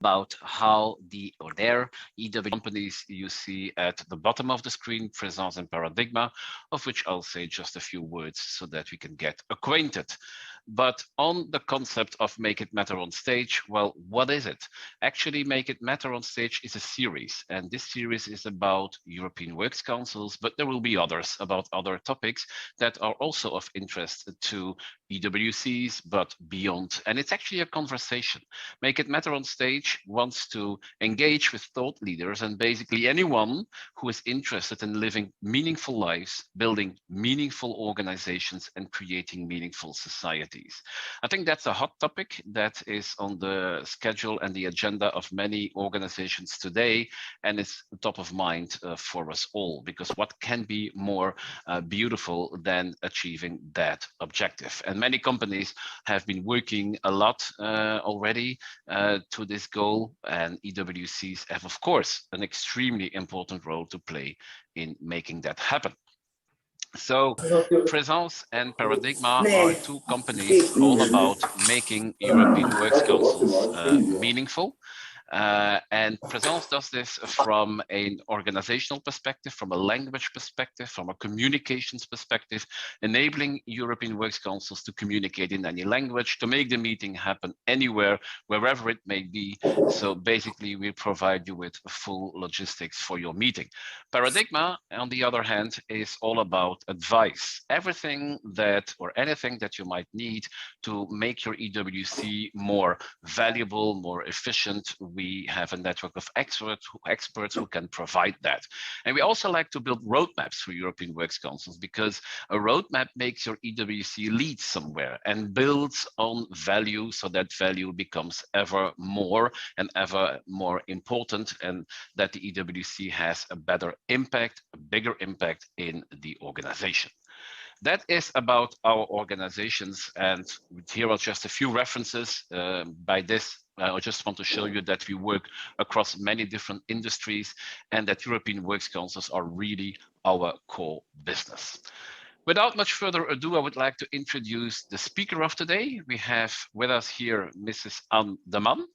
about how their EW companies you see at the bottom of the screen, Presence and Paradigma, of which I'll say just a few words so that we can get acquainted. But on the concept of Make It Matter on Stage, well, what is it? Actually, Make It Matter on Stage is a series, and this series is about European Works Councils, but there will be others about other topics that are also of interest to EWCs, but beyond. And it's actually a conversation. Make It Matter on Stage wants to engage with thought leaders and basically anyone who is interested in living meaningful lives, building meaningful organizations, and creating meaningful societies. I think that's a hot topic that is on the schedule and the agenda of many organizations today, and it's top of mind for us all, because what can be more beautiful than achieving that objective? And many companies have been working a lot already to this goal, and EWCs have, of course, an extremely important role to play in making that happen. So Presence and Paradigma are two companies all about making European Works Councils meaningful. And Presence does this from an organizational perspective, from a language perspective, from a communications perspective, enabling European Works Councils to communicate in any language, to make the meeting happen anywhere, wherever it may be. So basically, we provide you with full logistics for your meeting. Paradigma, on the other hand, is all about advice. Everything that or anything that you might need to make your EWC more valuable, more efficient. We have a network of experts who can provide that. And we also like to build roadmaps for European Works Councils, because a roadmap makes your EWC lead somewhere and builds on value, so that value becomes ever more and ever more important, and that the EWC has a better impact, a bigger impact in the organization. That is about our organizations, and here are just a few references. By this, I just want to show you that we work across many different industries and that European Works Councils are really our core business. Without much further ado, I would like to introduce the speaker of today. We have with us here Mrs. Anne de Man,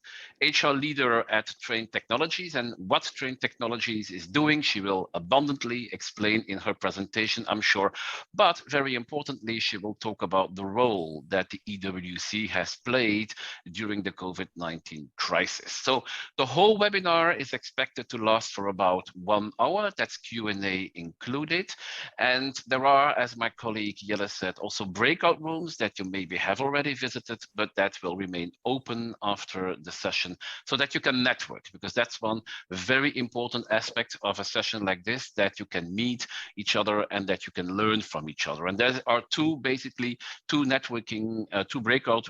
HR leader at Trane Technologies, and what Trane Technologies is doing, she will abundantly explain in her presentation, I'm sure. But very importantly, she will talk about the role that the EWC has played during the COVID-19 crisis. So the whole webinar is expected to last for about 1 hour. That's Q&A included. And there are, as my colleague Jelle said, also breakout rooms that you maybe have already visited, but that will remain open after the session so that you can network, because that's one very important aspect of a session like this, that you can meet each other and that you can learn from each other. And there are basically two networking, two breakout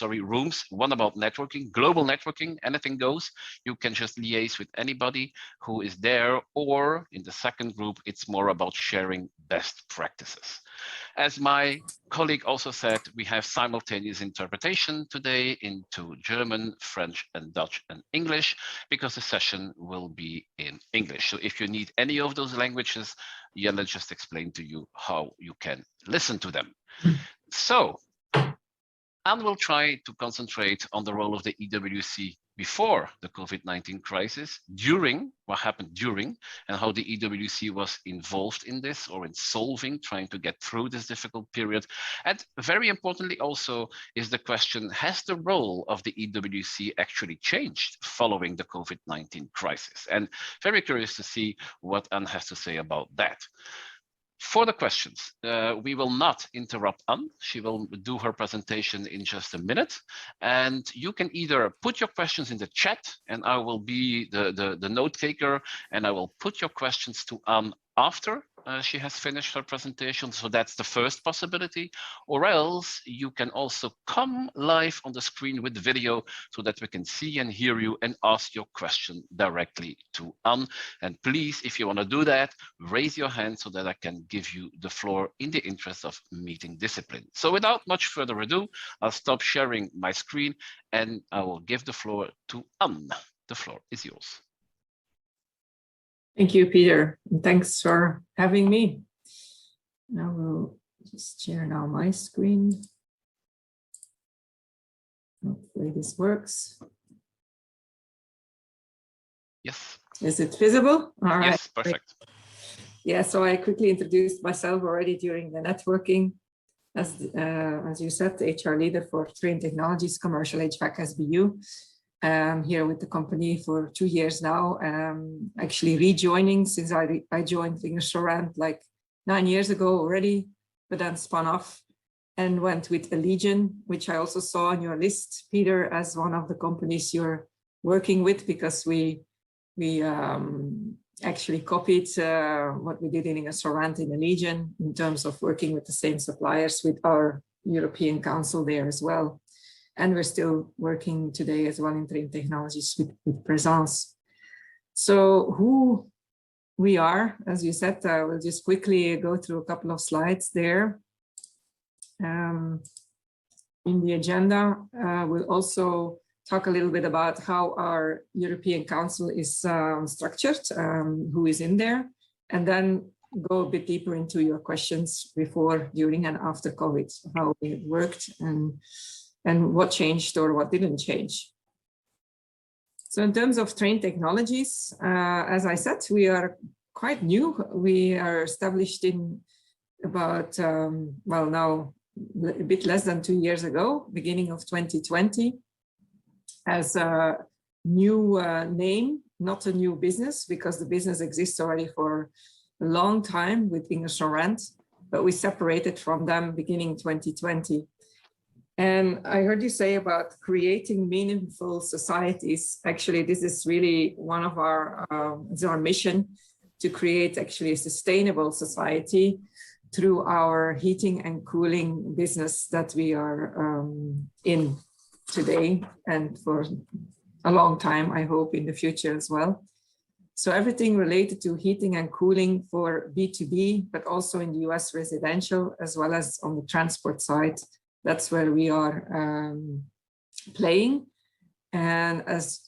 rooms, one about networking, global networking, anything goes. You can just liaise with anybody who is there, or in the second group, it's more about sharing best practices. As my colleague also said, we have simultaneous interpretation today into German, French, and Dutch and English, because the session will be in English. So if you need any of those languages, Jelle just explained to you how you can listen to them. So Anne will try to concentrate on the role of the EWC before the COVID-19 crisis, during, what happened during, and how the EWC was involved in this, or in solving, trying to get through this difficult period. And very importantly also is the question, has the role of the EWC actually changed following the COVID-19 crisis? And very curious to see what Anne has to say about that. For the questions, we will not interrupt Anne. She will do her presentation in just a minute. And you can either put your questions in the chat, and I will be the note taker, and I will put your questions to Anne after she has finished her presentation. So that's the first possibility. Or else you can also come live on the screen with video so that we can see and hear you and ask your question directly to Anne. And please, if you want to do that, raise your hand so that I can give you the floor in the interest of meeting discipline. So without much further ado, I'll stop sharing my screen and I will give the floor to Anne. The floor is yours. Thank you, Peter. And thanks for having me. Now we'll just share now my screen. Hopefully this works. Yes. Is it visible? All right. Yes, perfect. Yeah, so I quickly introduced myself already during the networking. As you said, the HR leader for Trane Technologies Commercial HVAC SBU. Here with the company for 2 years now, actually rejoining since I joined Ingersoll like 9 years ago already, but then spun off and went with Allegion, which I also saw on your list, Peter, as one of the companies you're working with, because we actually copied what we did in Ingersoll in Allegion in terms of working with the same suppliers with our European Council there as well. And we're still working today as well in Trane Technologies with Presence. So who we are, as you said, we'll just quickly go through a couple of slides there. In the agenda, we'll also talk a little bit about how our European Council is structured, who is in there, and then go a bit deeper into your questions before, during, and after COVID, how it worked and what changed or what didn't change. So in terms of Trane Technologies, as I said, we are quite new. We are established in about, well, now a bit less than 2 years ago, beginning of 2020, as a new name, not a new business, because the business exists already for a long time with Ingersoll, but we separated from them beginning 2020. And I heard you say about creating meaningful societies. Actually, this is really one of our mission, to create actually a sustainable society through our heating and cooling business that we are in today and for a long time, I hope in the future as well. So everything related to heating and cooling for B2B, but also in the US residential, as well as on the transport side. That's where we are playing. And as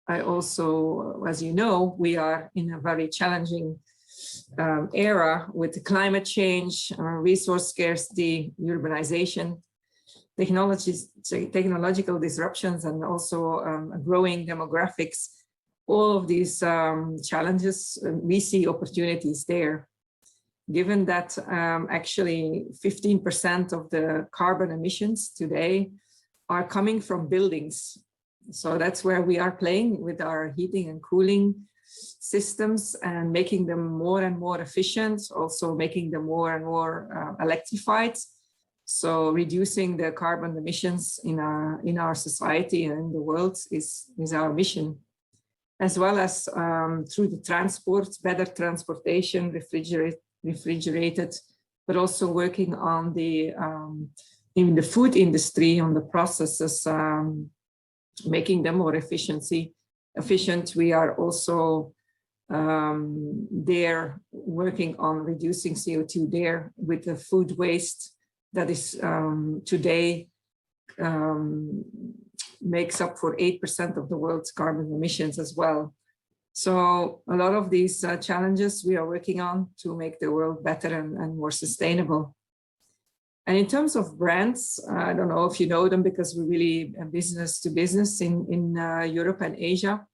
I also, as you know, we are in a very challenging era with the climate change, resource scarcity, urbanization, technological disruptions, and also growing demographics. All of these challenges, we see opportunities there. Given that actually 15% of the carbon emissions today are coming from buildings. So that's where we are playing with our heating and cooling systems and making them more and more efficient, also making them more and more electrified. So reducing the carbon emissions in our society and in the world is our mission. As well as through the transport, better transportation, refrigerated, but also working on the in the food industry, on the processes, making them more efficient. We are also there working on reducing CO2 there with the food waste that is today makes up for 8% of the world's carbon emissions as well. So a lot of these challenges we are working on to make the world better and more sustainable. And in terms of brands, I don't know if you know them because we're really business to business in Europe and Asia.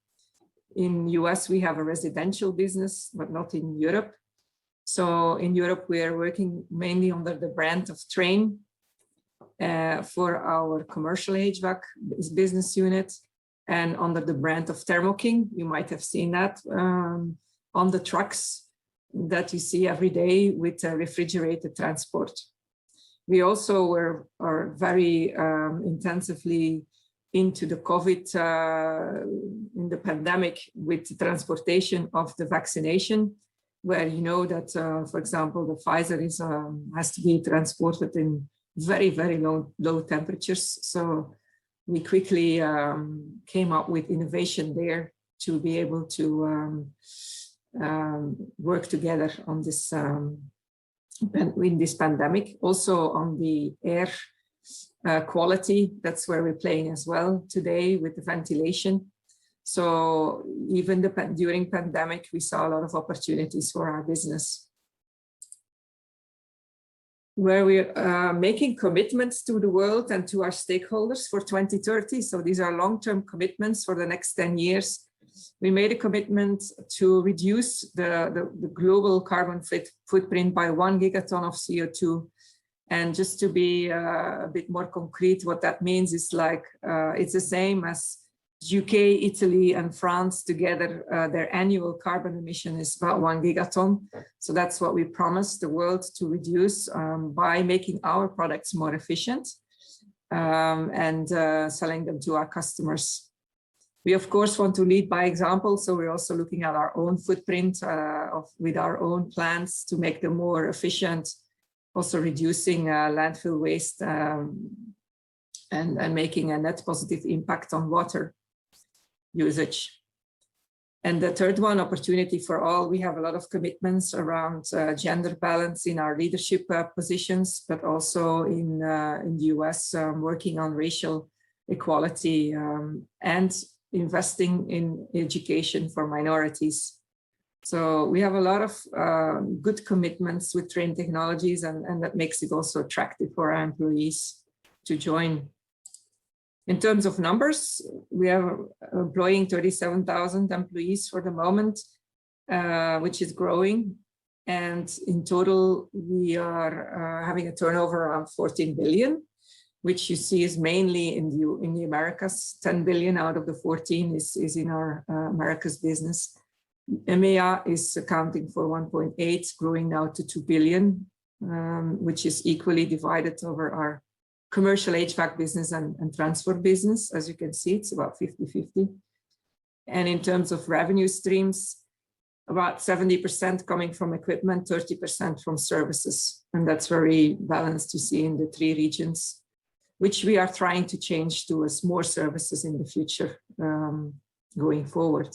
In US, we have a residential business, but not in Europe. So in Europe, we are working mainly under the brand of Trane for our commercial HVAC business unit, and under the brand of Thermo King. You might have seen that on the trucks that you see every day with refrigerated transport. We also are very intensively into the COVID, in the pandemic, with the transportation of the vaccination, where you know that, for example, the Pfizer has to be transported in very, very low temperatures. So we quickly came up with innovation there to be able to work together on this in this pandemic. Also on the air quality, that's where we're playing as well today with the ventilation. So even during pandemic, we saw a lot of opportunities for our business, where we're making commitments to the world and to our stakeholders for 2030. So these are long-term commitments for the next 10 years We made a commitment to reduce the global carbon footprint by 1 gigaton of CO2. And just to be a bit more concrete, what that means is like, it's the same as UK, Italy, and France together. Their annual carbon emission is about 1 gigaton. So that's what we promised the world to reduce by making our products more efficient and selling them to our customers. We, of course, want to lead by example. So we're also looking at our own footprint with our own plants to make them more efficient, also reducing landfill waste and making a net positive impact on water usage. And the third one, opportunity for all. We have a lot of commitments around gender balance in our leadership positions, but also in the US, working on racial equality and investing in education for minorities. So we have a lot of good commitments with Trane Technologies, and that makes it also attractive for our employees to join. In terms of numbers, we are employing 37,000 employees for the moment, which is growing. And in total, we are having a turnover around 14 billion, which you see is mainly in the Americas. 10 billion out of the 14 is in our Americas business. EMEA is accounting for 1.8, growing now to 2 billion, which is equally divided over our commercial HVAC business and transport business. As you can see, it's about 50-50. And in terms of revenue streams, about 70% coming from equipment, 30% from services. And that's very balanced to see in the 3 regions, which we are trying to change to as more services in the future going forward.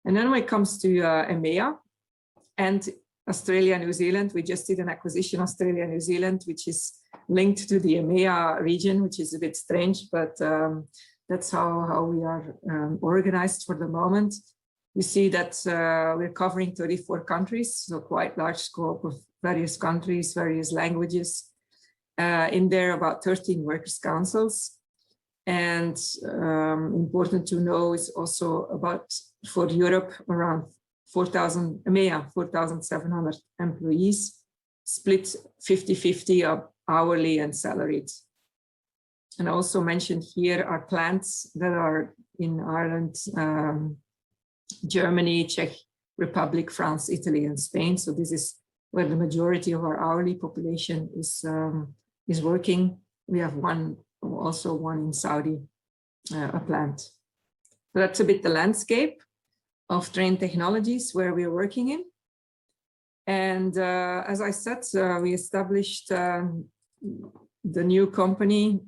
And then when it comes to EMEA and Australia, New Zealand, we just did an acquisition, Australia, New Zealand, which is linked to the EMEA region, which is a bit strange, but that's how we are organized for the moment. We see that we're covering 34 countries, so quite large scope of various countries, various languages. In there, about 13 workers' councils. And important to know is also about, for Europe, around 4,000, EMEA, 4,700 employees, split 50-50 of hourly and salaried. And also mentioned here are plants that are in Ireland, Germany, Czech Republic, France, Italy, and Spain. So this is where the majority of our hourly population is working. We have also one in Saudi, a plant. So that's a bit the landscape of Trane Technologies where we are working in. And as I said, we established the new company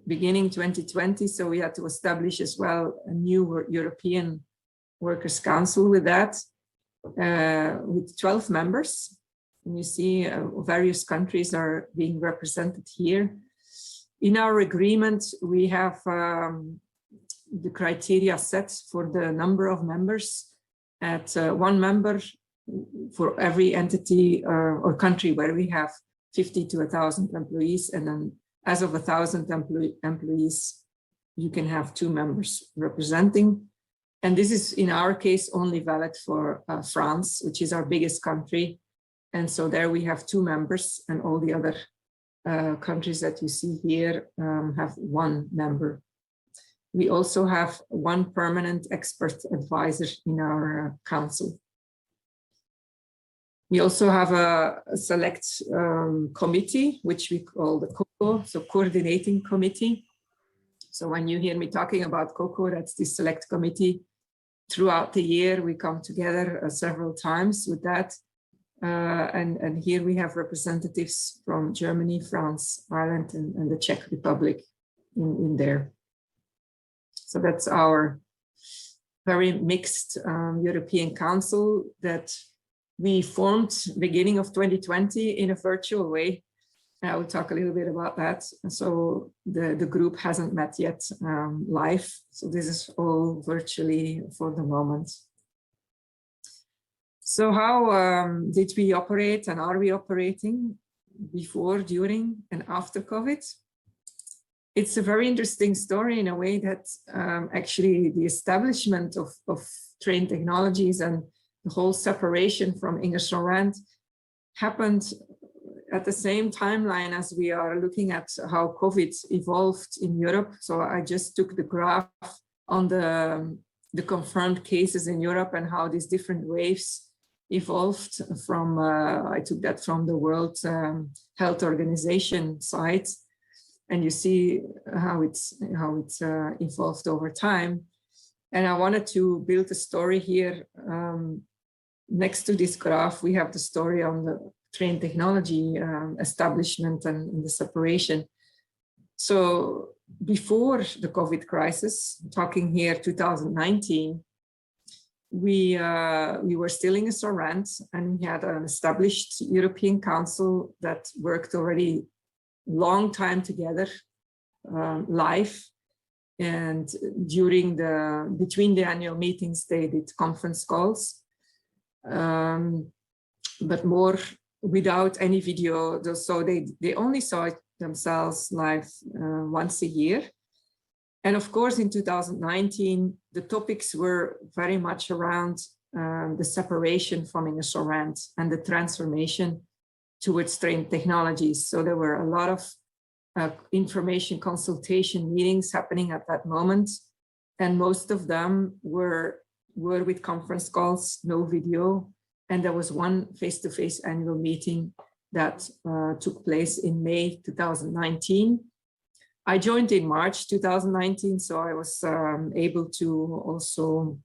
beginning 2020. So we had to establish as well a new European Workers' Council with that, with 12 members. And you see various countries are being represented here. In our agreement, we have the criteria set for the number of members at 1 member for every entity or country where we have 50 to 1,000 employees. And then as of 1,000 employees, you can have 2 members representing. And this is in our case only valid for France, which is our biggest country. And so there we have 2 members, and all the other countries that you see here have 1 member. We also have 1 permanent expert advisor in our council. We also have a select committee, which we call the COCO, so coordinating committee. So when you hear me talking about COCO, that's the select committee. Throughout the year, we come together several times with that. And here we have representatives from Germany, France, Ireland, and the Czech Republic in there. So that's our very mixed European Council that we formed beginning of 2020 in a virtual way. I will talk a little bit about that. So the group hasn't met yet live. So this is all virtually for the moment. So how did we operate and are we operating before, during, and after COVID? it's a very interesting story in a way that actually the establishment of Trane Technologies and the whole separation from Ingersoll-Rand happened at the same timeline as we are looking at how COVID evolved in Europe. So I just took the graph on the confirmed cases in Europe and how these different waves evolved from, I took that from the World Health Organization site. And you see how it's evolved over time. And I wanted to build a story here. Next to this graph, we have the story on the Trane Technology establishment and the separation. So before the COVID crisis, talking here 2019, we were still in Ingersoll-Rand, and we had an established European Council that worked already long time together, live, and between the annual meetings they did conference calls, but more without any video. So they only saw it themselves live once a year. And of course, in 2019, the topics were very much around the separation from Ingersoll-Rand and the transformation towards Trane Technologies. So there were a lot of information consultation meetings happening at that moment. And most of them were with conference calls, no video. And there was one face-to-face annual meeting that took place in May 2019. I joined in March 2019, so I was able to also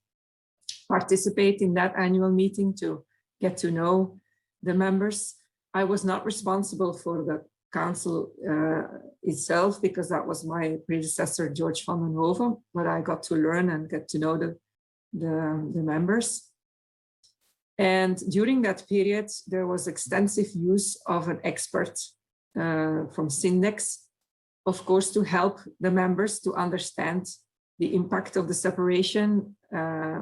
participate in that annual meeting to get to know the members. I was not responsible for the council itself, because that was my predecessor, George van den Hoven, but I got to learn and get to know the members. And during that period, there was extensive use of an expert from Syndex, of course, to help the members to understand the impact of the separation,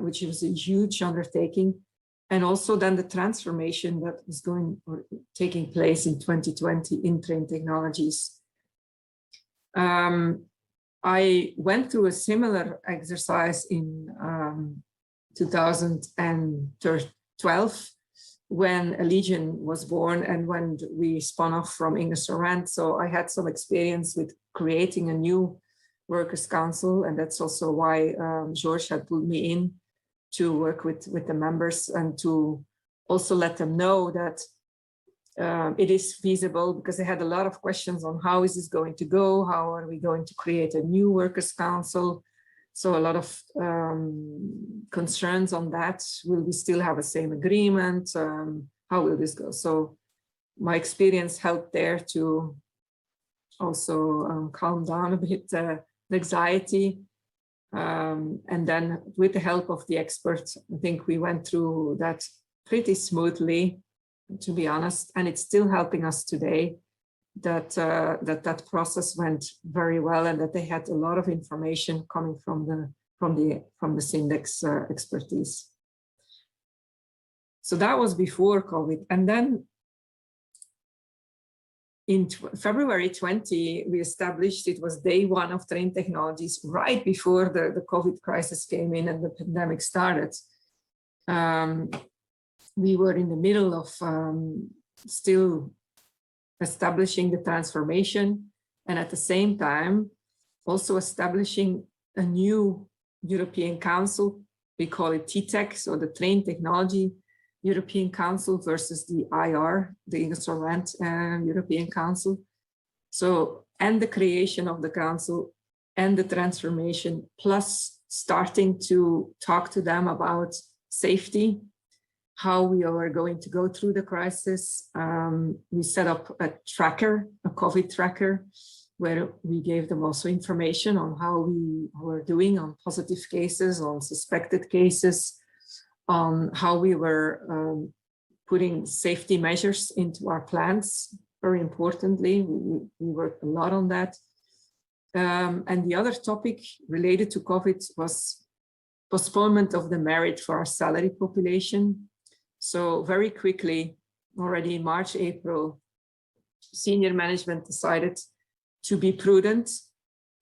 which was a huge undertaking, and also then the transformation that was taking place in 2020 in Trane Technologies. I went through a similar exercise in 2012 when Allegion was born and when we spun off from Ingersoll-Rand. So I had some experience with creating a new workers' council, and that's also why George had pulled me in to work with the members and to also let them know that it is feasible, because they had a lot of questions on how is this going to go, how are we going to create a new workers' council. So a lot of concerns on that. Will we still have the same agreement? How will this go? So my experience helped there to also calm down a bit the anxiety. And then with the help of the experts, I think we went through that pretty smoothly, to be honest, and it's still helping us today. That process went very well, and that they had a lot of information coming from the Syndex expertise. So that was before COVID, and then in February 20, we established, it was day one of Trane Technologies, right before the COVID crisis came in and the pandemic started. We were in the middle of still establishing the transformation, and at the same time also establishing a new European Council. We call it TTEC, so the Trane Technology European Council versus the IR, the Ingersoll-Rand European Council. So, and the creation of the council and the transformation, plus starting to talk to them about safety, how we are going to go through the crisis. We set up a tracker, a COVID tracker, where we gave them also information on how we were doing on positive cases, on suspected cases, on how we were putting safety measures into our plants. Very importantly, we worked a lot on that. And the other topic related to COVID was postponement of the merit for our salary population. So very quickly, already in March, April, senior management decided to be prudent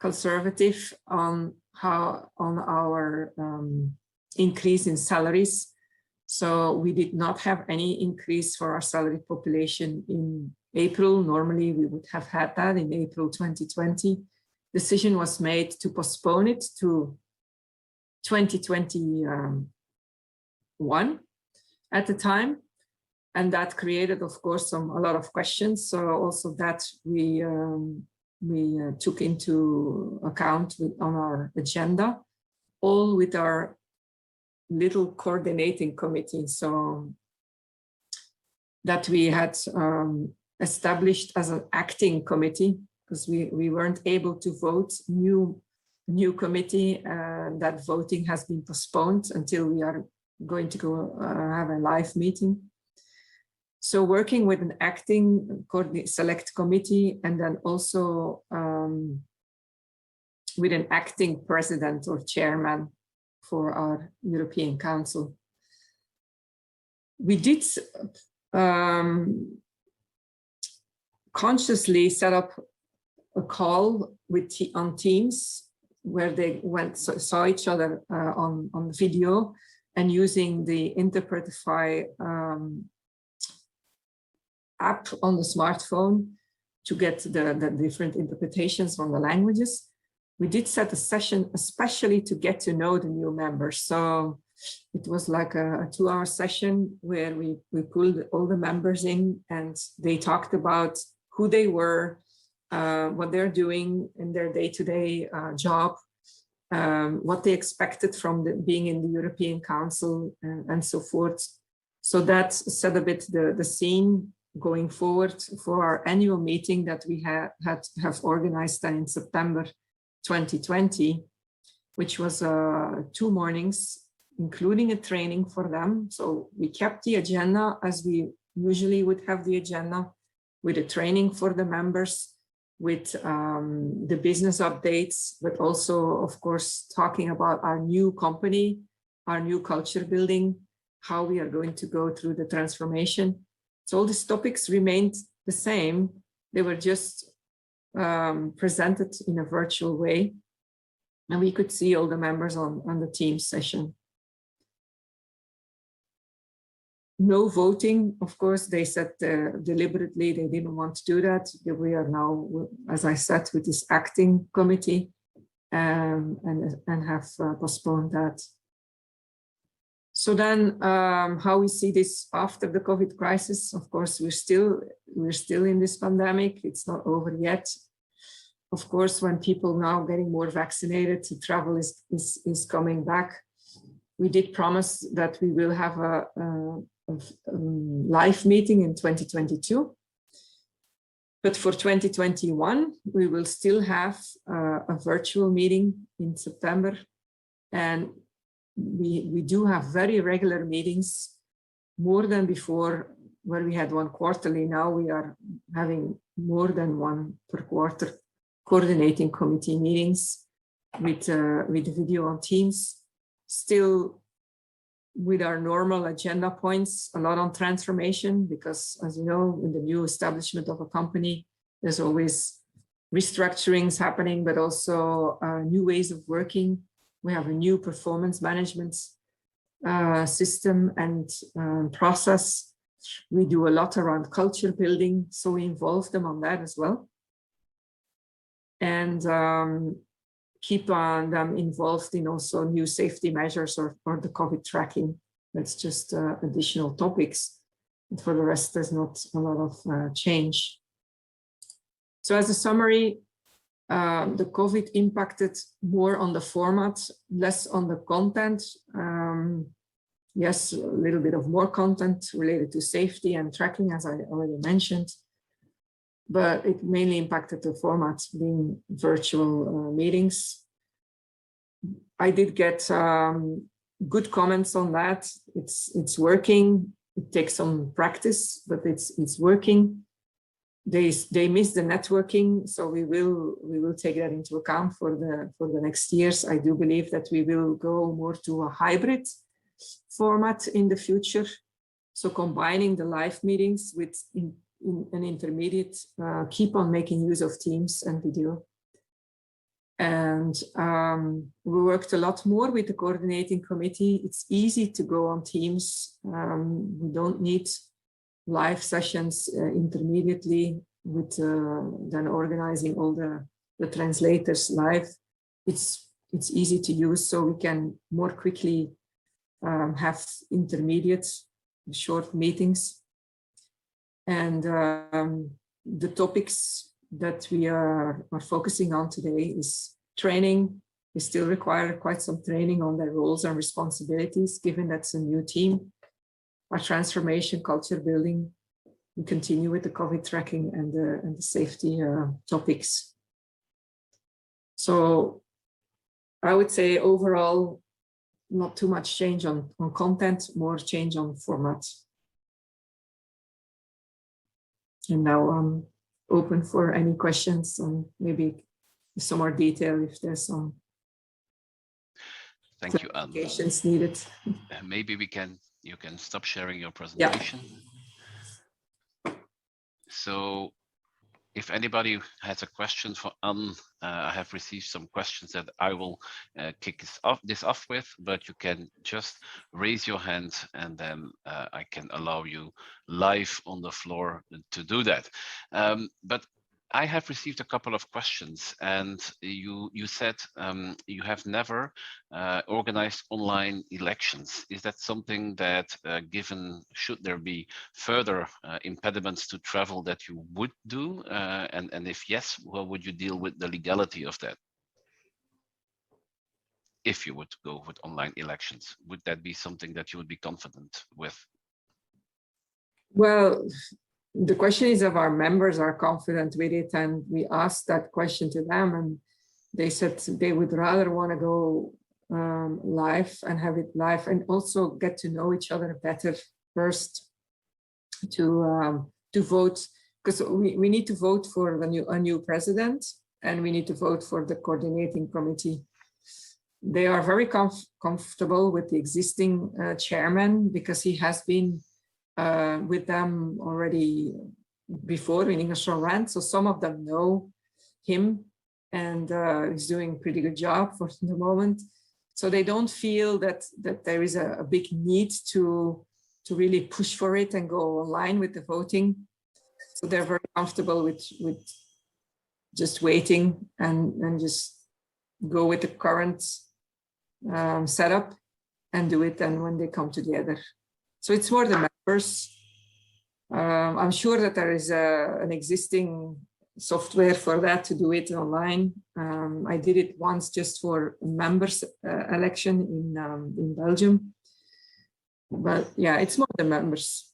conservative on our increase in salaries. So we did not have any increase for our salaried population in April. Normally we would have had that in April 2020. Decision was made to postpone it to 2021 at the time. And that created, of course, a lot of questions. So also that we took into account on our agenda, all with our little coordinating committee. So that we had established as an acting committee, because we weren't able to vote new committee. That voting has been postponed until we are going to go have a live meeting. So working with an acting select committee, and then also with an acting president or chairman for our European Council. We did consciously set up a call on Teams where they saw each other on video, and using the Interpretify app on the smartphone to get the different interpretations from the languages. We did set a session especially to get to know the new members. So it was like a 2-hour session where we pulled all the members in, and they talked about who they were, what they're doing in their day-to-day job, what they expected from being in the European Council, and so forth. So that set a bit the scene going forward for our annual meeting that we have organized in September 2020, which was 2 mornings, including a training for them. So we kept the agenda as we usually would have the agenda, with a training for the members, with the business updates, but also, of course, talking about our new company, our new culture building, how we are going to go through the transformation. So all these topics remained the same. They were just presented in a virtual way, and we could see all the members on the Teams session. No voting, of course. They said deliberately they didn't want to do that. We are now, as I said, with this acting committee, and have postponed that. So then, how we see this after the COVID crisis? Of course, we're still in this pandemic. It's not over yet. Of course, when people now getting more vaccinated, travel is coming back. We did promise that we will have a live meeting in 2022. But for 2021, we will still have a virtual meeting in September. And we do have very regular meetings, more than before, where we had one quarterly. Now we are having more than one per quarter, coordinating committee meetings with video on Teams. Still with our normal agenda points, a lot on transformation, because as you know, in the new establishment of a company, there's always restructurings happening, but also new ways of working. We have a new performance management system and process. We do a lot around culture building, so we involve them on that as well. And keep on them involved in also new safety measures or the COVID tracking. That's just additional topics. And for the rest, there's not a lot of change. So as a summary, the COVID impacted more on the format, less on the content. Yes, a little bit of more content related to safety and tracking, as I already mentioned, but it mainly impacted the format, being virtual meetings. I did get good comments on that. It's working. It takes some practice, but it's working. They miss the networking, so we will take that into account for the next years. I do believe that we will go more to a hybrid format in the future. So combining the live meetings with an intermediate, keep on making use of Teams and video. And we worked a lot more with the coordinating committee. It's easy to go on Teams. We don't need live sessions intermediately with then organizing all the translators live. It's easy to use, so we can more quickly have intermediate short meetings. And the topics that we are focusing on today is training. We still require quite some training on their roles and responsibilities, given that's a new team. Our transformation, culture building. We continue with the COVID tracking and the safety topics. So I would say overall, not too much change on content, more change on format. And now I'm open for any questions and maybe some more detail if there's some. Thank you, Anne. Clarifications needed. Maybe you can stop sharing your presentation. Yeah. So if anybody has a question for Anne, I have received some questions that I will kick this off with, but you can just raise your hand and then I can allow you live on the floor to do that. But I have received a couple of questions, and you said you have never organized online elections. Is that something that, given should there be further impediments to travel, that you would do? And if yes, how would you deal with the legality of that? If you would go with online elections, would that be something that you would be confident with? Well, the question is if our members are confident with it, and we asked that question to them, and they said they would rather want to go live and have it live, and also get to know each other better first to vote, because we need to vote for a new president, and we need to vote for the coordinating committee. They are very comfortable with the existing chairman, because he has been with them already before in English Rand, so some of them know him, and he's doing a pretty good job for the moment. So they don't feel that there is a big need to really push for it and go online with the voting. So they're very comfortable with just waiting and just go with the current setup and do it then when they come together. So it's more the members. I'm sure that there is an existing software for that to do it online. I did it once just for members election in Belgium. But yeah, it's more the members.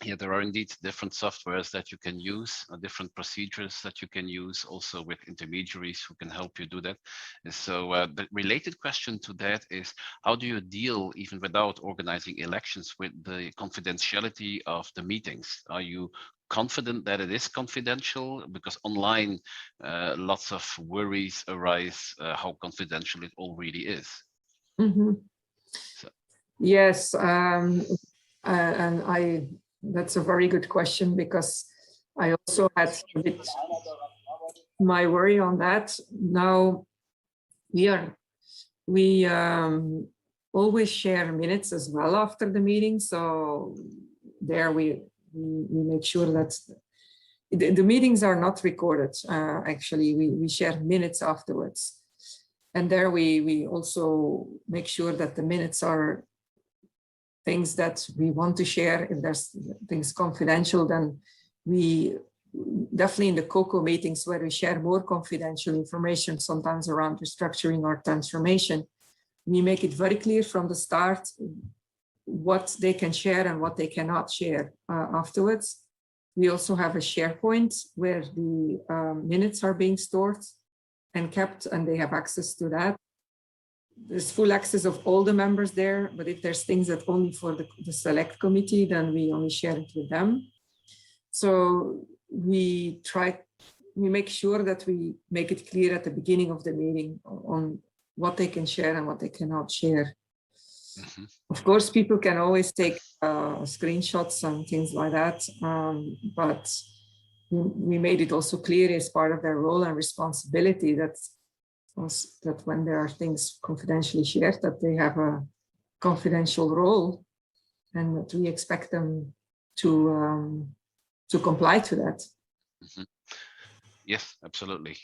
Yeah, there are indeed different softwares that you can use, different procedures that you can use, also with intermediaries who can help you do that. And so the related question to that is, how do you deal, even without organizing elections, with the confidentiality of the meetings? Are you confident that it is confidential? Because online, lots of worries arise how confidential it all really is. Mm-hmm. So. Yes, and that's a very good question, because I also had a bit my worry on that. Now we always share minutes as well after the meeting, so there we make sure that the meetings are not recorded. Actually, we share minutes afterwards, and there we also make sure that the minutes are things that we want to share. If there's things confidential, then we definitely in the COCO meetings where we share more confidential information, sometimes around restructuring or transformation, we make it very clear from the start what they can share and what they cannot share afterwards. We also have a SharePoint where the minutes are being stored and kept, and they have access to that. There's full access of all the members there, but if there's things that only for the select committee, then we only share it with them. So we make sure that we make it clear at the beginning of the meeting on what they can share and what they cannot share. Mm-hmm. Of course, people can always take screenshots and things like that, but we made it also clear as part of their role and responsibility that when there are things confidentially shared, that they have a confidential role, and that we expect them to comply to that. Mm-hmm. Yes, absolutely.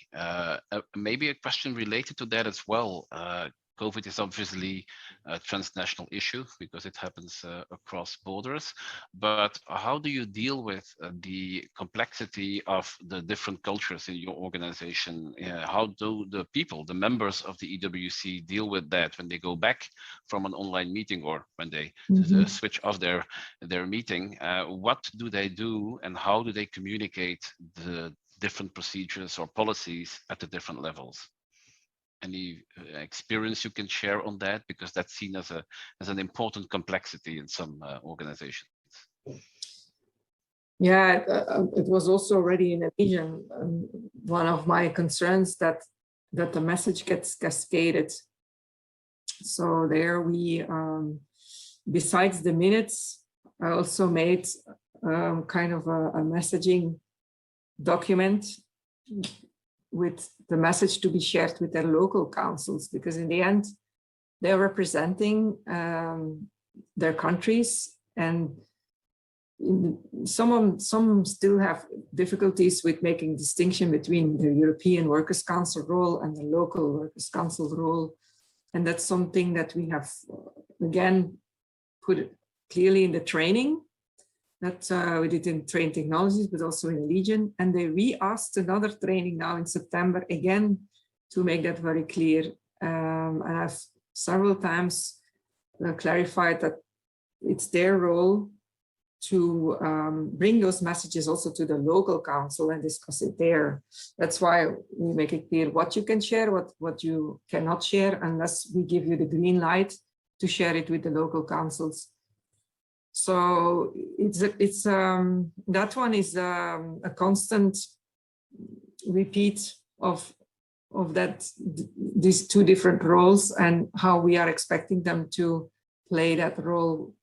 Maybe a question related to that as well. COVID is obviously a transnational issue because it happens across borders. But how do you deal with the complexity of the different cultures in your organization? How do the people, the members of the EWC, deal with that when they go back from an online meeting or when they switch off their meeting? What do they do, and how do they communicate the different procedures or policies at the different levels? Any experience you can share on that, because that's seen as an important complexity in some organizations? Yeah, it was also already in a region. One of my concerns that the message gets cascaded. So there we, besides the minutes, I also made kind of a messaging document with the message to be shared with their local councils, because in the end, they're representing their countries, and some still have difficulties with making distinction between the European Workers' Council role and the local Workers' Council role. And that's something that we have, again, put clearly in the training that we did in Trane Technologies, but also in Legion. And we asked another training now in September again to make that very clear. And I've several times clarified that it's their role to bring those messages also to the local council and discuss it there. That's why we make it clear what you can share, what you cannot share, unless we give you the green light to share it with the local councils. So that one is a constant repeat of these two different roles and how we are expecting them to play that role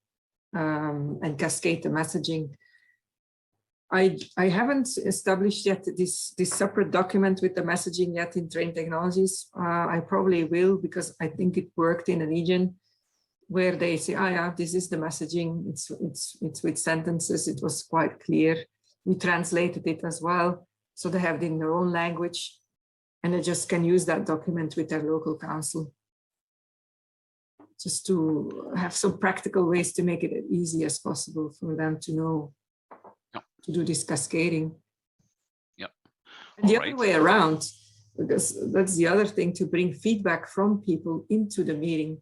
and cascade the messaging. I haven't established yet this separate document with the messaging yet in Trane Technologies. I probably will, because I think it worked in a region where they say, "Ah, yeah, this is the messaging. It's with sentences." It was quite clear. We translated it as well, so they have it in their own language, and they just can use that document with their local council, just to have some practical ways to make it as easy as possible for them to know to do this cascading. Yep. And the other way around, because that's the other thing, to bring feedback from people into the meeting.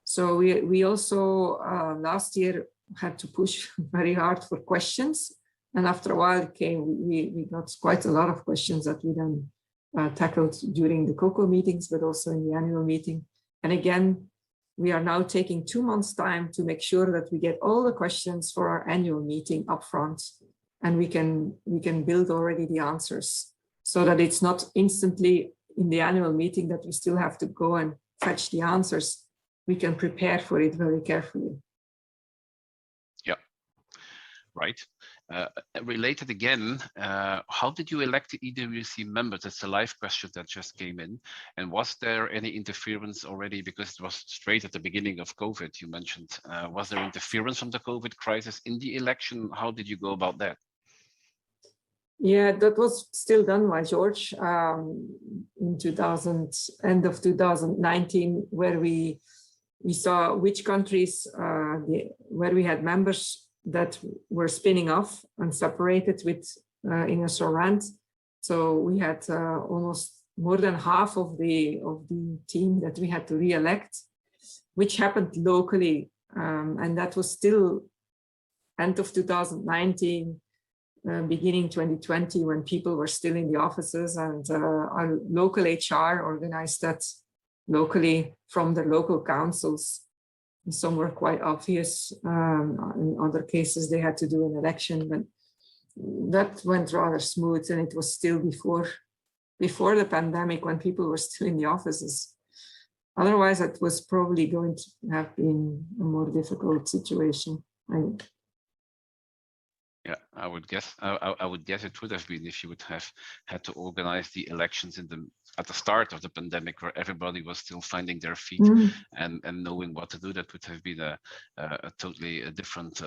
So we also last year had to push very hard for questions, and after a while we got quite a lot of questions that we then tackled during the COCO meetings, but also in the annual meeting. And again, we are now taking 2 months' time to make sure that we get all the questions for our annual meeting up front, and we can build already the answers, so that it's not instantly in the annual meeting that we still have to go and fetch the answers. We can prepare for it very carefully. Yeah, right. Related again, how did you elect the EWC members? That's a live question that just came in. And was there any interference already? Because it was straight at the beginning of COVID, you mentioned. Was there interference from the COVID crisis in the election? How did you go about that? Yeah, that was still done by George in end of 2019, where we saw which countries where we had members that were spinning off and separated with in a surround. So we had almost more than half of the team that we had to re-elect, which happened locally, and that was still end of 2019. Beginning 2020, when people were still in the offices, and our local HR organized that locally from the local councils. Some were quite obvious. In other cases, they had to do an election, but that went rather smooth, and it was still before the pandemic, when people were still in the offices. Otherwise, it was probably going to have been a more difficult situation. Yeah, I would guess. I would guess it would have been if you would have had to organize the elections at the start of the pandemic, where everybody was still finding their feet and knowing what to do. That would have been a totally different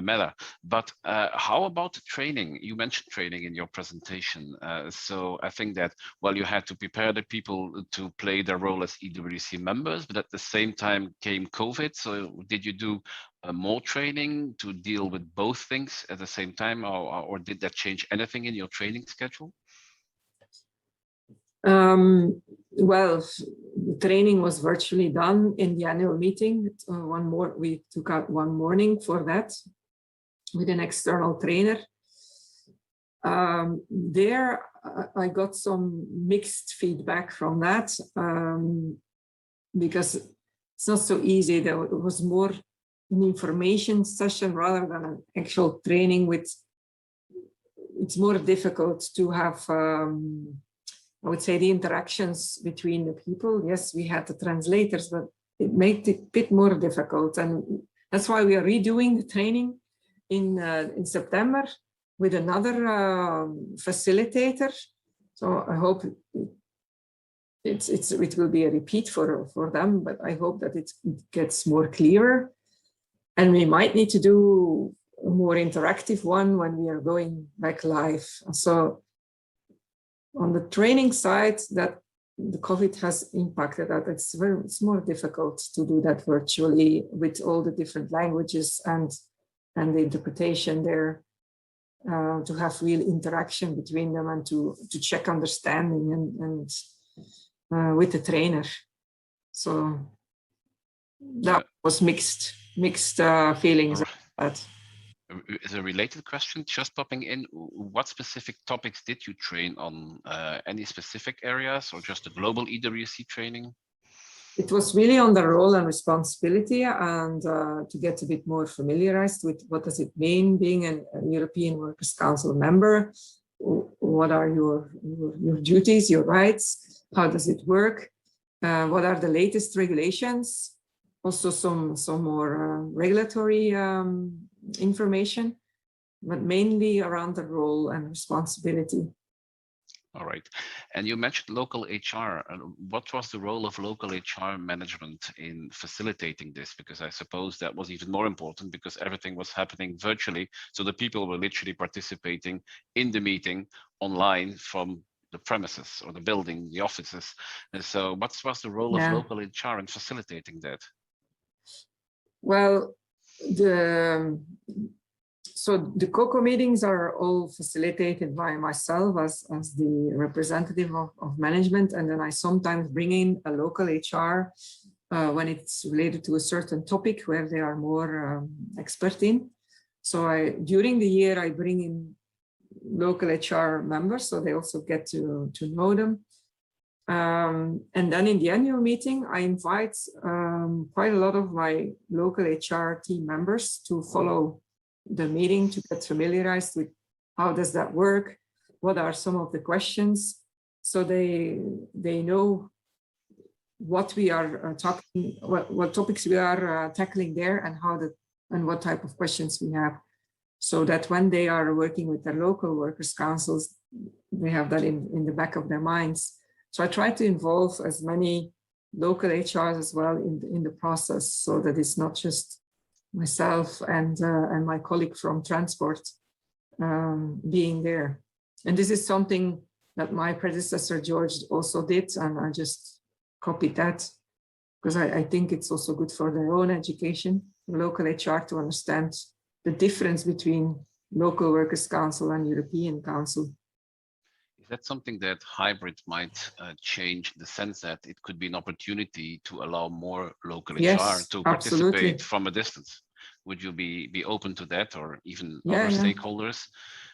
matter. But how about the training? You mentioned training in your presentation. So I think that you had to prepare the people to play their role as EWC members, but at the same time came COVID. So did you do more training to deal with both things at the same time, or did that change anything in your training schedule? Well, the training was virtually done in the annual meeting. We took out one morning for that with an external trainer. There, I got some mixed feedback from that because it's not so easy. There was more an information session rather than an actual training. It's more difficult to have, I would say, the interactions between the people. Yes, we had the translators, but it made it a bit more difficult. And that's why we are redoing the training in September with another facilitator. So I hope it will be a repeat for them, but I hope that it gets more clearer. And we might need to do a more interactive one when we are going back live. So on the training side, that the COVID has impacted that. It's more difficult to do that virtually with all the different languages and the interpretation there, to have real interaction between them and to check understanding and with the trainer. So that was mixed feelings about that. As a related question, just popping in, what specific topics did you train on? Any specific areas or just a global EWC training? It was really on the role and responsibility and to get a bit more familiarized with what does it mean being a European Workers' Council member. What are your duties, your rights? How does it work? What are the latest regulations? Also some more regulatory information, but mainly around the role and responsibility. All right. And you mentioned local HR. What was the role of local HR management in facilitating this? Because I suppose that was even more important because everything was happening virtually. So the people were literally participating in the meeting online from the premises or the building, the offices. And so what was the role of local HR in facilitating that? Well, the COCO meetings are all facilitated by myself as the representative of management, and then I sometimes bring in a local HR when it's related to a certain topic where they are more expert in. So during the year I bring in local HR members, so they also get to know them. And then in the annual meeting, I invite quite a lot of my local HR team members to follow the meeting to get familiarized with how does that work, what are some of the questions, so they know what we are talking, what topics we are tackling there, and what type of questions we have, so that when they are working with their local workers' councils, they have that in the back of their minds. So I try to involve as many local HRs as well in the process, so that it's not just myself and my colleague from transport being there. And this is something that my predecessor George also did, and I just copied that because I think it's also good for their own education, local HR, to understand the difference between local workers' council and European Council. Is that something that hybrid might change, in the sense that it could be an opportunity to allow more local HR to participate from a distance? Would you be open to that, or even other stakeholders?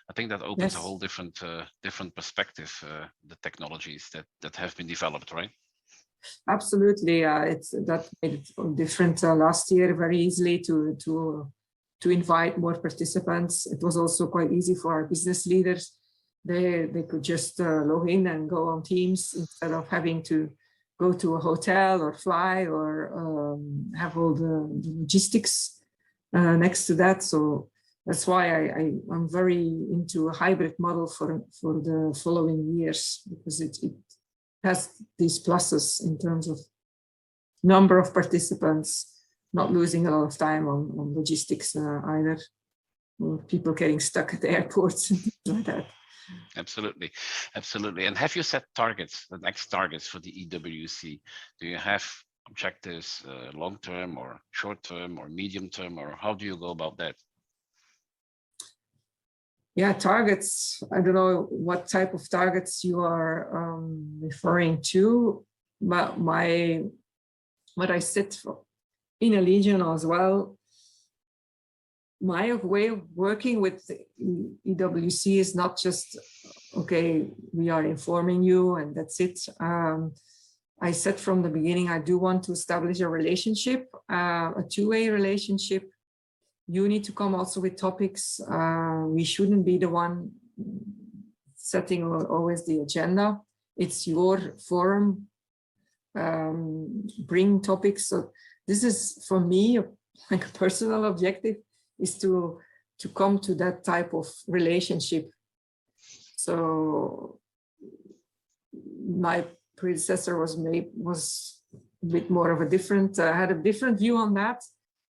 I think that opens a whole different perspective, the technologies that have been developed, right? Absolutely, that made it different last year very easily to invite more participants. It was also quite easy for our business leaders. They could just log in and go on Teams instead of having to go to a hotel or fly or have all the logistics next to that. So that's why I'm very into a hybrid model for the following years, because it has these pluses in terms of number of participants, not losing a lot of time on logistics either, or people getting stuck at the airports and things like that. Absolutely, absolutely. And have you set targets, the next targets for the EWC? Do you have objectives, long-term or short-term or medium-term, or how do you go about that? Yeah, targets. I don't know what type of targets you are referring to, but what I set for in Allegion as well, my way of working with EWC is not just, okay, we are informing you and that's it. I said from the beginning, I do want to establish a relationship, a two-way relationship. You need to come also with topics. We shouldn't be the one setting always the agenda. It's your forum. Bring topics. So this is for me like a personal objective, is to come to that type of relationship. So my predecessor was a bit more of a different, had a different view on that,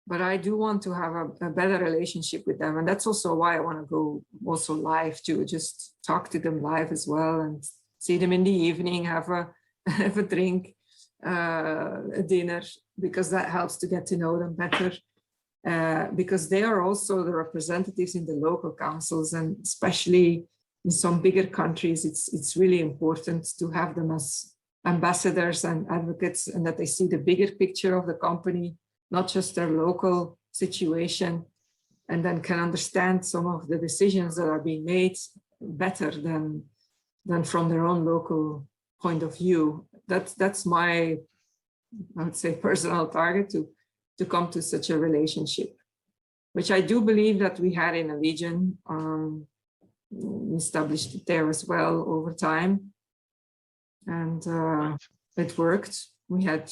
but I do want to have a better relationship with them. And that's also why I want to go also live, to just talk to them live as well and see them in the evening, have a drink, a dinner, because that helps to get to know them better. Because they are also the representatives in the local councils, and especially in some bigger countries, it's really important to have them as ambassadors and advocates, and that they see the bigger picture of the company, not just their local situation, and then can understand some of the decisions that are being made better than from their own local point of view. That's my, I would say, personal target, to come to such a relationship, which I do believe that we had in Allegion. We established it there as well over time, and it worked. We had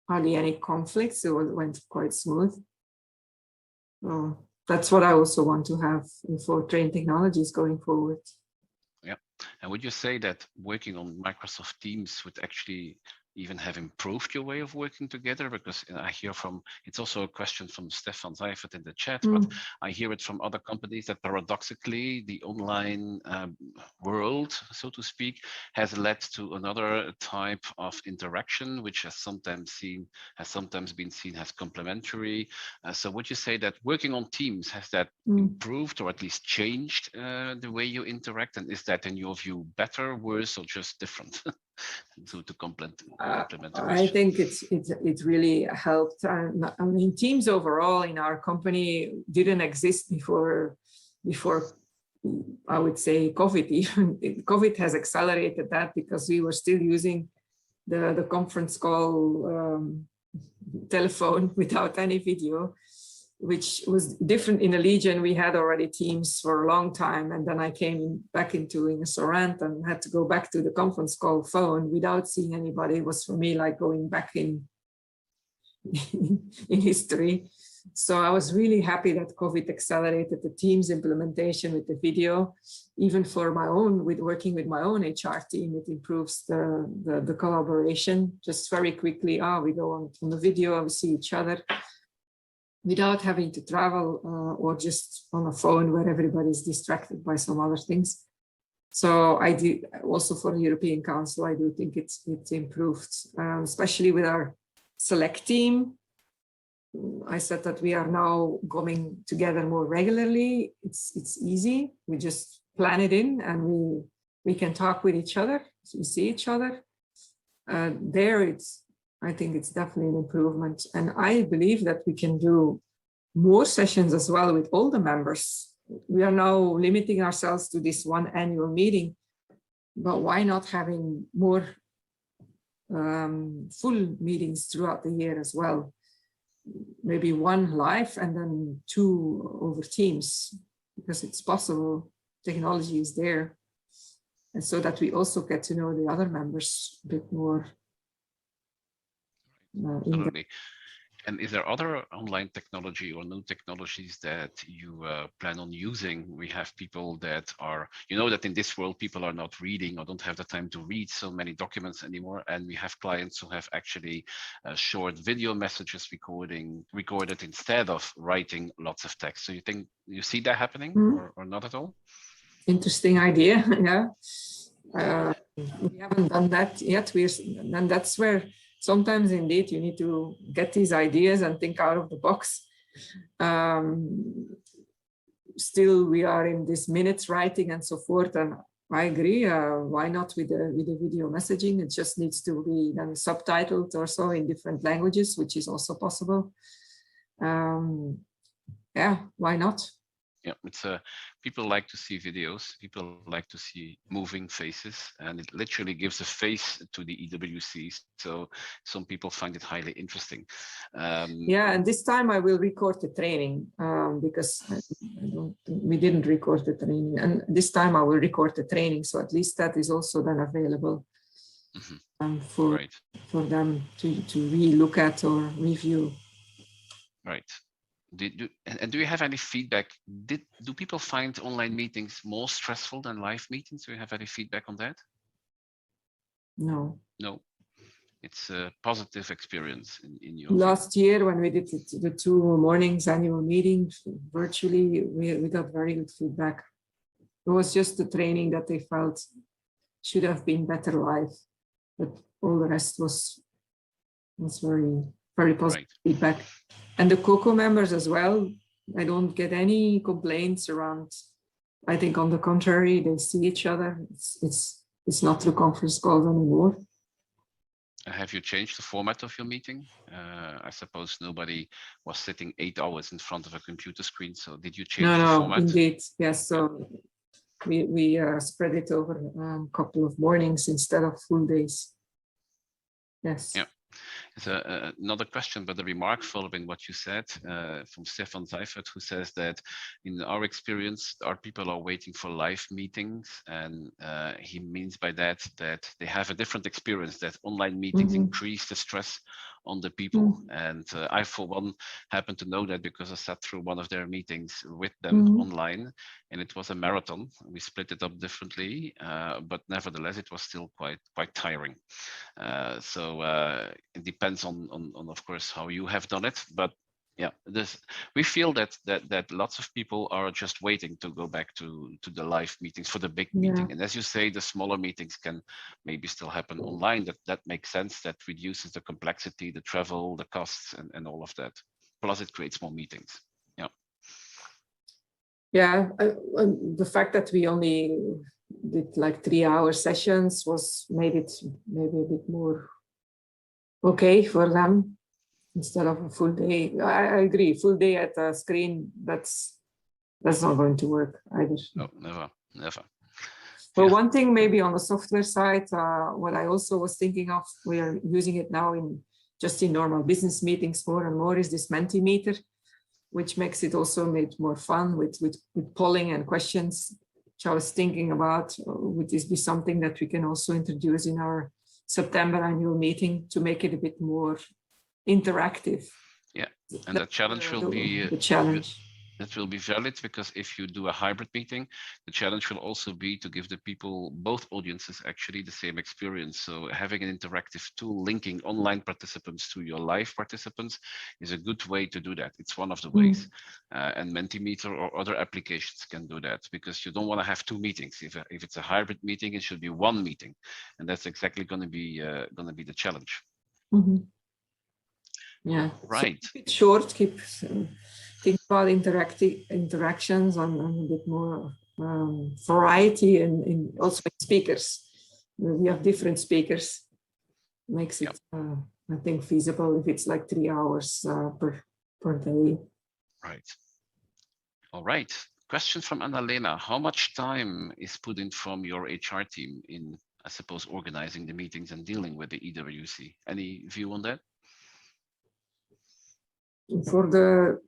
hardly any conflicts. It went quite smooth. So that's what I also want to have for Trane Technologies going forward. Yeah, and would you say that working on Microsoft Teams would actually even have improved your way of working together? Because I hear from, it's also a question from Stefan Seifert in the chat, but I hear it from other companies that paradoxically the online world, so to speak, has led to another type of interaction, which has sometimes been seen as complementary. So would you say that working on Teams, has that improved or at least changed the way you interact? And is that in your view better, worse, or just different? to complement the question. I think it really helped. I mean, Teams overall in our company didn't exist before I would say COVID. Even COVID has accelerated that, because we were still using the conference call telephone without any video, which was different. In Allegion, we had already Teams for a long time, and then I came back into Sorrent and had to go back to the conference call phone without seeing anybody. It was for me like going back in history. So I was really happy that COVID accelerated the Teams implementation with the video. Even for my own, working with my own HR team, it improves the collaboration. Just very quickly, we go on the video, we see each other, without having to travel or just on a phone where everybody's distracted by some other things. So I do also, for the European Council, I do think it's improved, especially with our select team. I said that we are now coming together more regularly. It's easy. We just plan it in, and we can talk with each other. So we see each other. I think it's definitely an improvement. And I believe that we can do more sessions as well with all the members. We are now limiting ourselves to this one annual meeting, but why not having more full meetings throughout the year as well? Maybe one live and then 2 over Teams, because it's possible. Technology is there. And so that we also get to know the other members a bit more. Absolutely. And is there other online technology or new technologies that you plan on using? We have people that are, you know, that in this world, people are not reading or don't have the time to read so many documents anymore. And we have clients who have actually short video messages recorded instead of writing lots of text. So you think you see that happening or not at all? Interesting idea. Yeah. We haven't done that yet. And that's where sometimes indeed you need to get these ideas and think out of the box. Still, we are in this minutes writing and so forth. And I agree. Why not with the video messaging? It just needs to be then subtitled or so in different languages, which is also possible. Yeah, why not? Yeah, it's people like to see videos, people like to see moving faces, and it literally gives a face to the EWCs. So some people find it highly interesting. Yeah, and this time I will record the training because we didn't record the training, and this time I will record the training. So at least that is also then available for them to re-look at or review. Right. Do you have any feedback? Do people find online meetings more stressful than live meetings? Do you have any feedback on that? No. No. It's a positive experience in your last year when we did the 2 mornings annual meetings virtually, we got very good feedback. It was just the training that they felt should have been better live, but all the rest was very positive feedback. And the COCO members as well, I don't get any complaints around. I think on the contrary, they see each other. It's not through conference calls anymore. Have you changed the format of your meeting? I suppose nobody was sitting 8 hours in front of a computer screen. So did you change the format? Indeed, yes. So we spread it over a couple of mornings instead of full days. Yes. Yeah. It's another question, but a remark following what you said from Stefan Seifert, who says that in our experience, our people are waiting for live meetings. And he means by that they have a different experience, that online meetings increase the stress on the people. And I, for one, happen to know that because I sat through one of their meetings with them online, and it was a marathon. We split it up differently, but nevertheless, it was still quite tiring. So it depends on of course how you have done it, but yeah, we feel that lots of people are just waiting to go back to the live meetings for the big meeting. And as you say, the smaller meetings can maybe still happen online. That makes sense. That reduces the complexity, the travel, the costs, and all of that. Plus, it creates more meetings. Yeah. Yeah, the fact that we only did like 3-hour sessions made it maybe a bit more okay for them instead of a full day. I agree, full day at a screen, that's not going to work either. No, never. Well, one thing maybe on the software side, what I also was thinking of, we are using it now in normal business meetings more and more, is this Mentimeter, which makes it also made more fun with polling and questions, which I was thinking about. Would this be something that we can also introduce in our September annual meeting to make it a bit more interactive? Yeah, and the challenge will be the challenge. That will be valid, because if you do a hybrid meeting, the challenge will also be to give the people, both audiences actually, the same experience. So having an interactive tool linking online participants to your live participants is a good way to do that. It's one of the ways. And Mentimeter or other applications can do that, because you don't want to have 2 meetings. If it's a hybrid meeting, it should be 1 meeting, and that's exactly going to be the challenge. Yeah, right. So keep it short. Think about interactions and a bit more variety in also speakers. We have different speakers. Makes it, I think, feasible if it's like 3 hours per day. Right. All right. Question from Annalena. How much time is put in from your HR team in, I suppose, organizing the meetings and dealing with the EWC? Any view on that? For the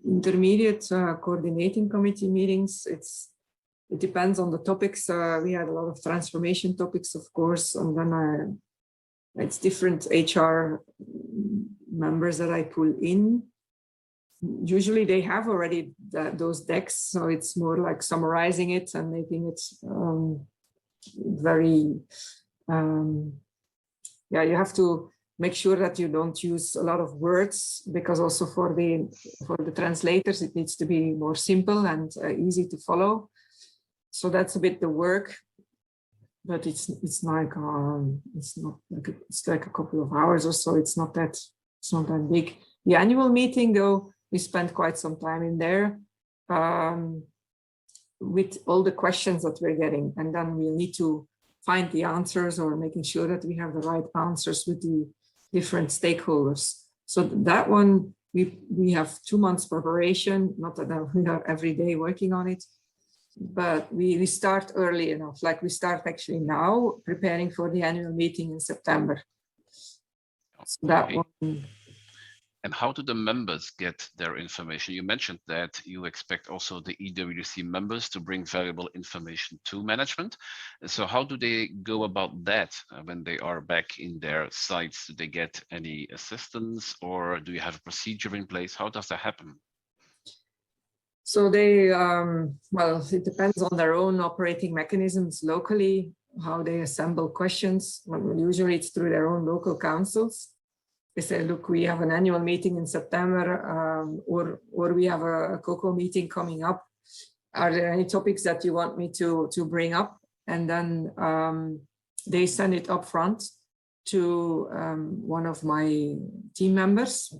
intermediate coordinating committee meetings, it depends on the topics. We had a lot of transformation topics, of course, and then it's different HR members that I pull in, usually they have already those decks, so it's more like summarizing it and making it very, yeah, you have to make sure that you don't use a lot of words, because also for the translators, it needs to be more simple and easy to follow. So that's a bit the work, but it's like it's like a couple of hours or so. It's not that big. The annual meeting, though, we spent quite some time in there with all the questions that we're getting, and then we'll need to find the answers or making sure that we have the right answers with the different stakeholders. So that one, we have 2 months preparation, not that we are every day working on it, but we start early enough. Like we start actually now preparing for the annual meeting in September. So that one. And how do the members get their information? You mentioned that you expect also the EWC members to bring valuable information to management. So how do they go about that when they are back in their sites? Do they get any assistance, or do you have a procedure in place? How does that happen? So they, well, it depends on their own operating mechanisms locally, how they assemble questions. Well, usually it's through their own local councils. They say, look, we have an annual meeting in September, or we have a COCO meeting coming up. Are there any topics that you want me to bring up? And then they send it up front to one of my team members.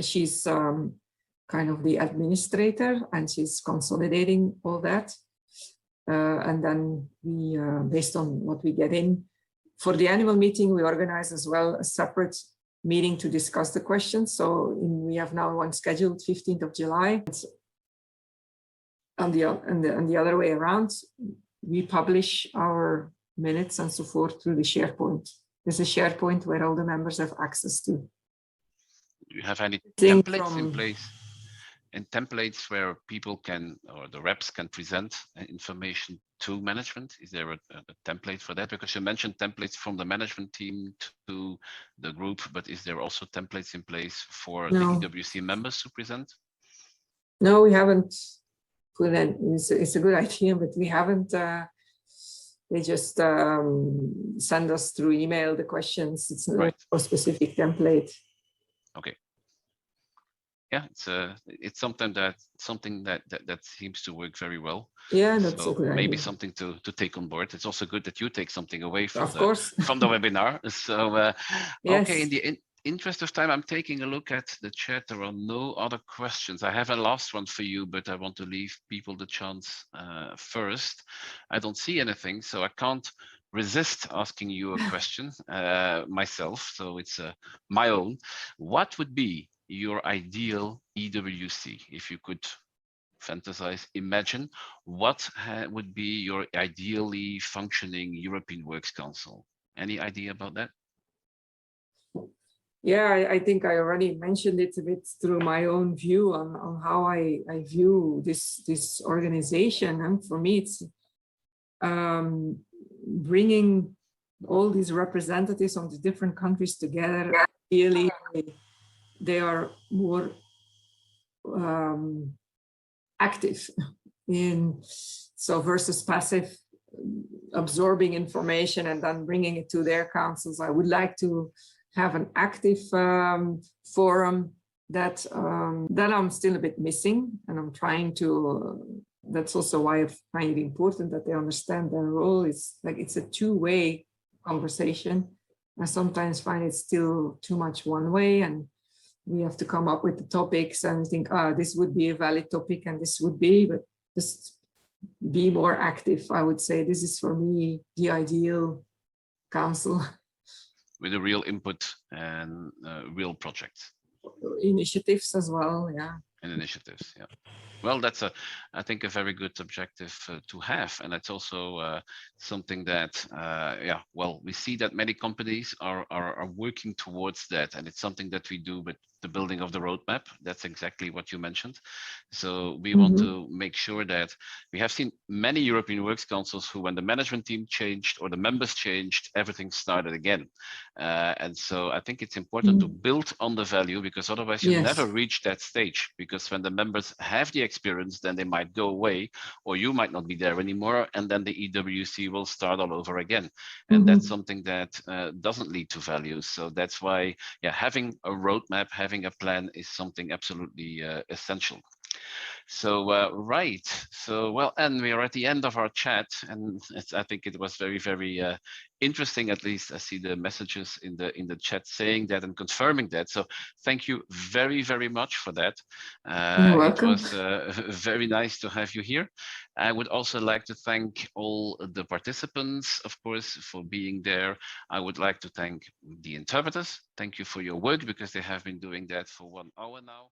She's kind of the administrator, and she's consolidating all that. And then we, based on what we get in, for the annual meeting, we organize as well a separate meeting to discuss the questions. So we have now one scheduled 15th of July. And the other way around, we publish our minutes and so forth through the SharePoint. There's a SharePoint where all the members have access to. Do you have any templates in place? And templates where people can, or the reps can present information to management? Is there a template for that? Because you mentioned templates from the management team to the group, but is there also templates in place for the EWC members to present? No, we haven't put that. It's a good idea, but we haven't. They just send us through email the questions. It's not a specific template. Okay. Yeah, it's something that seems to work very well. Yeah, that's so a good maybe idea. Something to take on board. It's also good that you take something away from from the webinar. So yes. Okay, in the interest of time, I'm taking a look at the chat. There are no other questions. I have a last one for you, but I want to leave people the chance first. I don't see anything, so I can't resist asking you a question myself. So it's my own. What would be your ideal EWC? If you could fantasize, imagine, what would be your ideally functioning European Works Council? Any idea about that? Yeah, I think I already mentioned it a bit through my own view on how I view this organization. And for me, it's bringing all these representatives from the different countries together. Really, they are more active so versus passive, absorbing information and then bringing it to their councils. I would like to have an active forum that I'm still a bit missing, and I'm trying to. That's also why I find it important that they understand their role. It's like it's a two-way conversation. I sometimes find it still too much one way, and we have to come up with the topics and think, this would be a valid topic and this would be, but just be more active. I would say this is for me the ideal council. With a real input and real projects. Initiatives as well, yeah. And initiatives, yeah. Well, that's I think, a very good objective to have, and it's also something that, yeah. Well, we see that many companies are working towards that, and it's something that we do with the building of the roadmap. That's exactly what you mentioned. So we want to make sure that we have seen many European Works Councils who, when the management team changed or the members changed, everything started again. And so I think it's important to build on the value, because otherwise you never reach that stage. Because when the members have the experience, then they might go away, or you might not be there anymore, and then the EWC will start all over again. And that's something that doesn't lead to value. So that's why, yeah, having a roadmap, having a plan is something absolutely essential. So, right. So, well, and we are at the end of our chat, and I think it was very, very interesting. At least I see the messages in the chat saying that and confirming that. So, thank you very, very much for that. You're welcome. It was very nice to have you here. I would also like to thank all the participants, of course, for being there. I would like to thank the interpreters. Thank you for your work, because they have been doing that for 1 hour now.